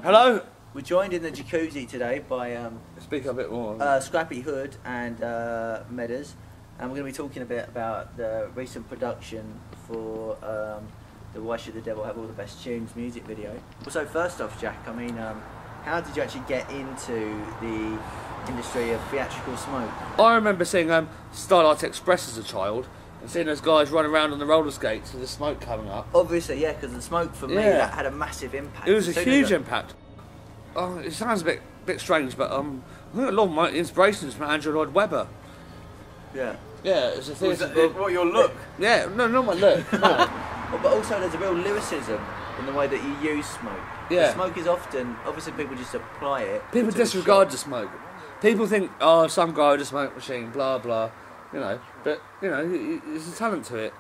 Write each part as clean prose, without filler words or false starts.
Hello. We're joined in the jacuzzi today by Speak a bit more. Scrappy Hood and Medders, and we're going to be talking a bit about the recent production for the Why Should the Devil Have All the Best Tunes music video. So first off, Jack, I mean, how did you actually get into the industry of theatrical smoke? I remember seeing Starlight Express as a child and seeing those guys run around on the roller skates with the smoke coming up. Obviously, yeah, because the smoke for me, that had a massive impact. It was a huge impact. It sounds a bit strange, but I think a lot of my inspirations from Andrew Lloyd Webber. Yeah. Yeah, it's a thing. What, your look? Yeah, no, not my look. No. But also there's a real lyricism in the way that you use smoke. Yeah. The smoke is often, obviously people just apply it. People disregard the smoke. People think, oh, some guy with a smoke machine, blah blah, you know. But you know, there's a talent to it.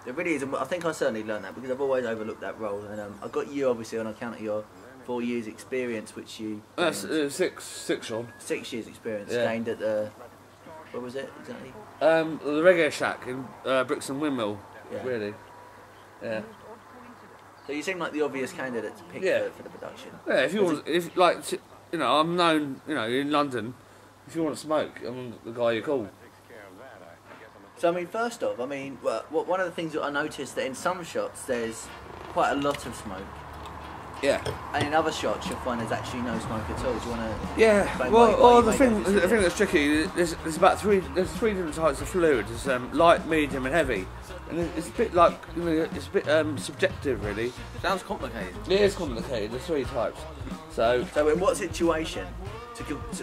It really is. I think I certainly learned that because I've always overlooked that role, and I got you obviously on account of your 4 years experience, which you. That's six, Sean. 6 years experience Yeah. gained at the. What was it exactly? The Reggae Shack in Brixton Windmill. Yeah. Really. Yeah. So you seem like the obvious candidate to pick for the production. Yeah, if you want, if like, you know, I'm known, you know, in London. If you want to smoke, I'm the guy you call. So I mean, first off, I mean, well, one of the things that I noticed that in some shots there's quite a lot of smoke. Yeah. And in other shots you'll find there's actually no smoke at all. Do you want to? Yeah. Well, the thing that's tricky. There's three different types of fluid. There's light, medium, and heavy. And it's a bit like, you know, it's a bit subjective, really. Sounds complicated. It is complicated. There's 3 types. So in what situation?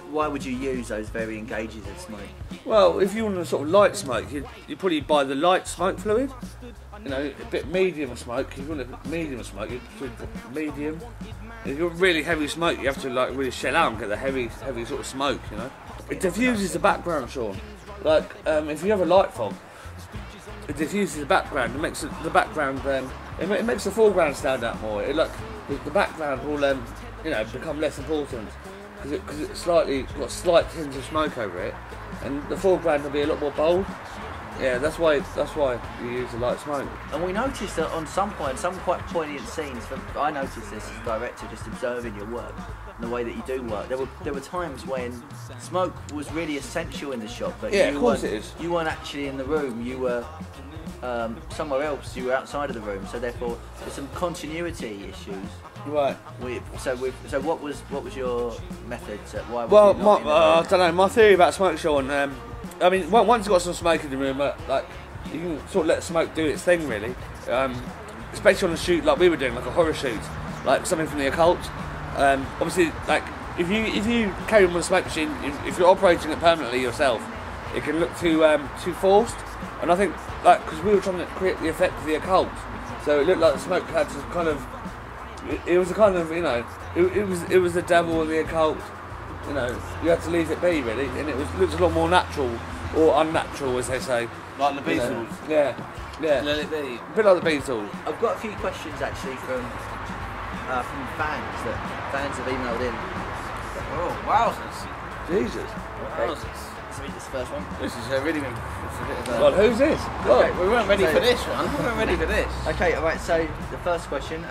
Why would you use those varying gauges of smoke? Well, if you want a sort of light smoke, you probably buy the light smoke fluid. You know, a bit medium smoke. If you want a medium smoke, you put medium. If you want really heavy smoke, you have to like really shell out and get the heavy sort of smoke. You know, it diffuses the background, Sean. Like if you have a light fog, it diffuses the background. It makes the background. It makes the foreground stand out more. It the background will you know, become less important. Because it's got a slight tinge of smoke over it, and the foreground will be a lot more bold. Yeah, that's why you use the light smoke. And we noticed that on some point, some quite poignant scenes. I noticed this as a director, just observing your work and the way that you do work. There were times when smoke was really essential in the shot, but yeah, of course it is. You weren't actually in the room. You were somewhere else. You were outside of the room, so therefore there's some continuity issues. Right. So what was your method? Why? Well, I don't know. My theory about smoke, Sean. I mean, once you've got some smoke in the room, like you can sort of let smoke do its thing, really. Especially on a shoot like we were doing, like a horror shoot, like something from the occult. Obviously, like if you carry on with a smoke machine, if you're operating it permanently yourself, it can look too forced. And I think, like, because we were trying to create the effect of the occult, so it looked like the smoke had to kind of. It was a kind of, you know, it was the devil and the occult. You know, you had to leave it be, really, and it looked a lot more natural or unnatural, as they say. Like the Beatles. You know? Yeah. Let it be. A bit like the Beatles. I've got a few questions actually from fans that fans have emailed in. Oh, wowzers. Jesus. Wowzers. Let's read this first one. This is really been. It's a bit of a... God, who's this? Okay, we weren't ready for this one. We weren't ready for this. Okay, alright, so the first question,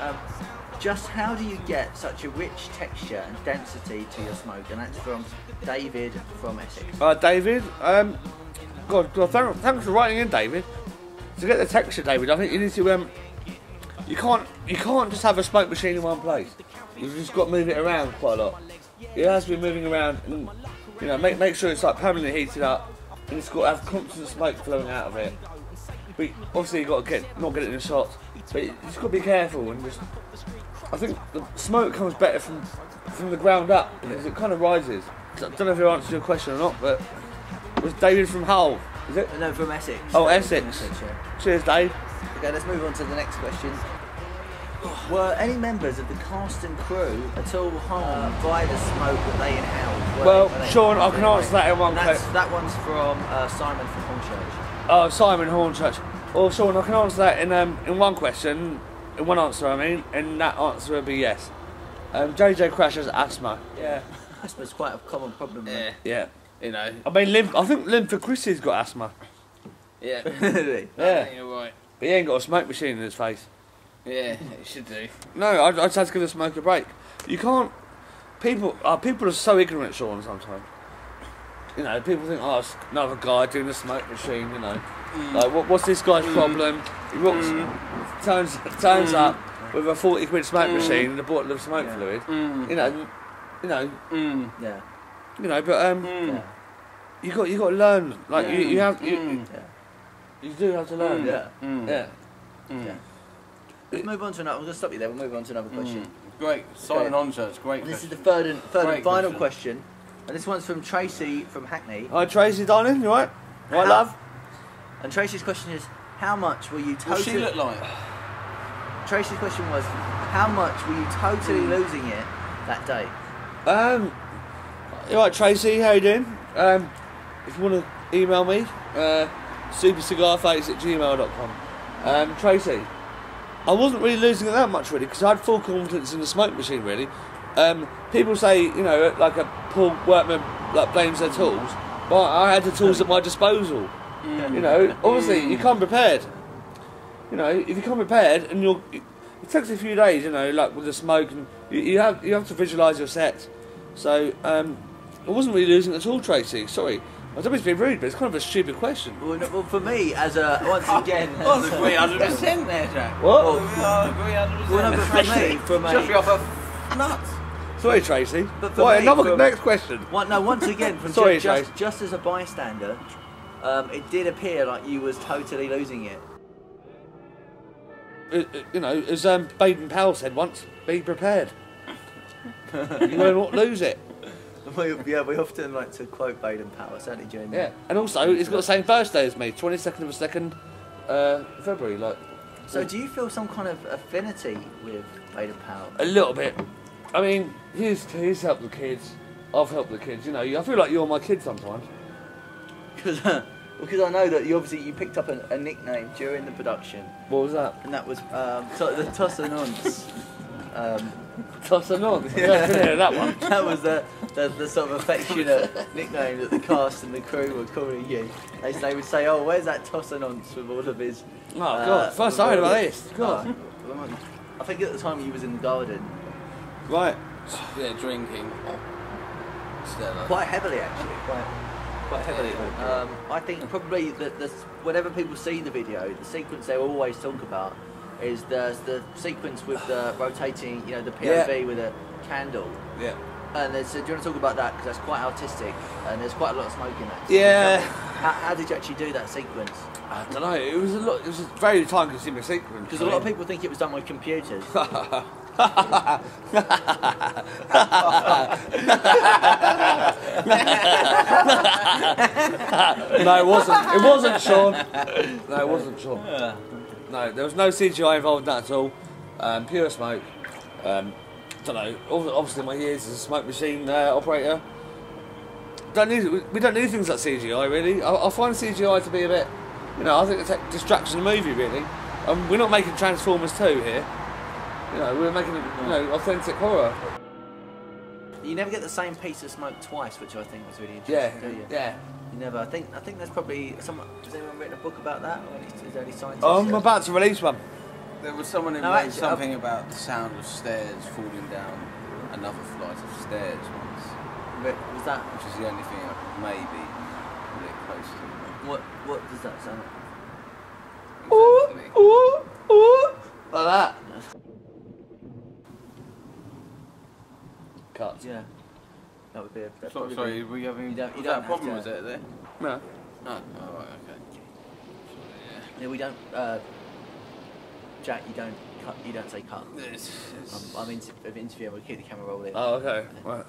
just how do you get such a rich texture and density to your smoke? And that's from David from Essex. David, thanks for writing in, David. To get the texture, David, I think you need to, you can't just have a smoke machine in one place. You've just got to move it around quite a lot. It has to be moving around, and you know, make sure it's like permanently heated up, and it's got to have constant smoke flowing out of it. But obviously you've got to not get it in the shot, but you just got to be careful and just. I think the smoke comes better from the ground up because it kind of rises. I don't know if you answered your question or not, but it was David from Hull, is it? No, from Essex. Oh, Essex. Yeah. Cheers, Dave. Okay, let's move on to the next question. Were any members of the cast and crew at all harmed by the smoke that they inhaled? Well, Sean, I can answer that in one question. That one's from Simon from Hornchurch. Oh, Simon Hornchurch. Well, Sean, I can answer that in one question, in one answer, I mean, and that answer would be yes. JJ Crash has asthma. Yeah. Asthma's quite a common problem. Yeah. Yeah. You know. I mean, I think Linford Christie's got asthma. Yeah. Really? Yeah. I think you're right. But he ain't got a smoke machine in his face. Yeah, it should do. No, I just had to give the smoke a break. you can't. People are so ignorant, Sean. Sometimes, you know, people think, oh, it's another guy doing a smoke machine. You know, like what's this guy's problem? He walks, turns up with a 40 quid smoke machine and a bottle of smoke fluid. You know, Yeah. you know, but you got to learn. Like you have you do have to learn. Yeah. Let's move on to another. I'm going to stop you there. We'll move on to another question. Great. Simon Onshurt's great. This is question. the third and final question. question, and this one's from Tracy from Hackney. Hi Tracy, darling, you alright? Right, love? And Tracy's question is, how much were you totally... What's she look like? Tracy's question was, how much were you totally losing it that day? You alright Tracy, how you doing? If you want to email me, supercigarface@gmail.com. Tracy, I wasn't really losing it that much really, because I had full confidence in the smoke machine really. People say, you know, like a poor workman like blames their tools, but I had the tools at my disposal. You know, obviously you come prepared. You know, if you come prepared and it takes a few days, you know, like with the smoke, and you have to visualise your set. So I wasn't really losing it at all, Tracy. Sorry, I don't mean to be rude, but it's kind of a stupid question. Well, for me, as a once again, I was 300% there, Jack. What? Oh, 300%. well, no, but for me, from Just a off of nuts. Sorry, Tracy. But for Right, me, another from- next question. once again, from Sorry, just as a bystander, it did appear like you was totally losing it. You know, as Baden Powell said once, be prepared. You will not lose it. We often like to quote Baden Powell, certainly during Yeah, and also it's got the same birthday as me, 22nd of the 2nd February. Like, So do you feel some kind of affinity with Baden Powell? a little bit. I mean, he's helped the kids. I've helped the kids. You know, I feel like you're my kid sometimes. Because I know that you picked up a nickname during the production, What was that? and that was the Toss and Nonce. Toss and on. Yeah, I didn't hear that one. That was the sort of affectionate nickname that the cast and the crew were calling you. They would say, "Oh, where's that Toss and Nonce with all of his?" Oh God! First I heard about this. God. I think at the time you was in the garden, Right. Yeah, drinking. Stella. quite heavily actually, quite heavily. I think probably that whenever people see the video, the sequence they always talk about is the sequence with the rotating, you know, the POV with a candle. Yeah. And do you want to talk about that, because that's quite artistic and there's quite a lot of smoke in that. So Yeah. how did you actually do that sequence? I don't know. It was a very time-consuming sequence. Because a lot of people think it was done with computers. No, it wasn't. It wasn't, Sean. No, it wasn't, Sean. No, there was no CGI involved in that at all. Pure smoke. Don't know. Obviously, my years as a smoke machine operator. We don't need things like CGI really. I find CGI to be a bit, you know, I think it's a distraction of the movie really. We're not making Transformers 2 here. You know, we're making authentic horror. You never get the same piece of smoke twice, which I think was really interesting. Do you? Yeah. You never. I think there's probably someone. Has anyone written a book about that, or is there any scientists? I'm about to release one. There was someone who No, wrote actually, something about the sound of stairs falling down another flight of stairs once, Was that? which is the only thing I could maybe put it close to. What does that sound like? Exactly. Like that. Cut. Yeah. That would be. Sorry, were you having You don't was have that a problem? to- Was it there? No. Oh, right, okay. Yeah, we don't. Jack, you don't cut. You don't say cut. It's I'm interviewing. We'll keep the camera rolling. Oh, okay. Right.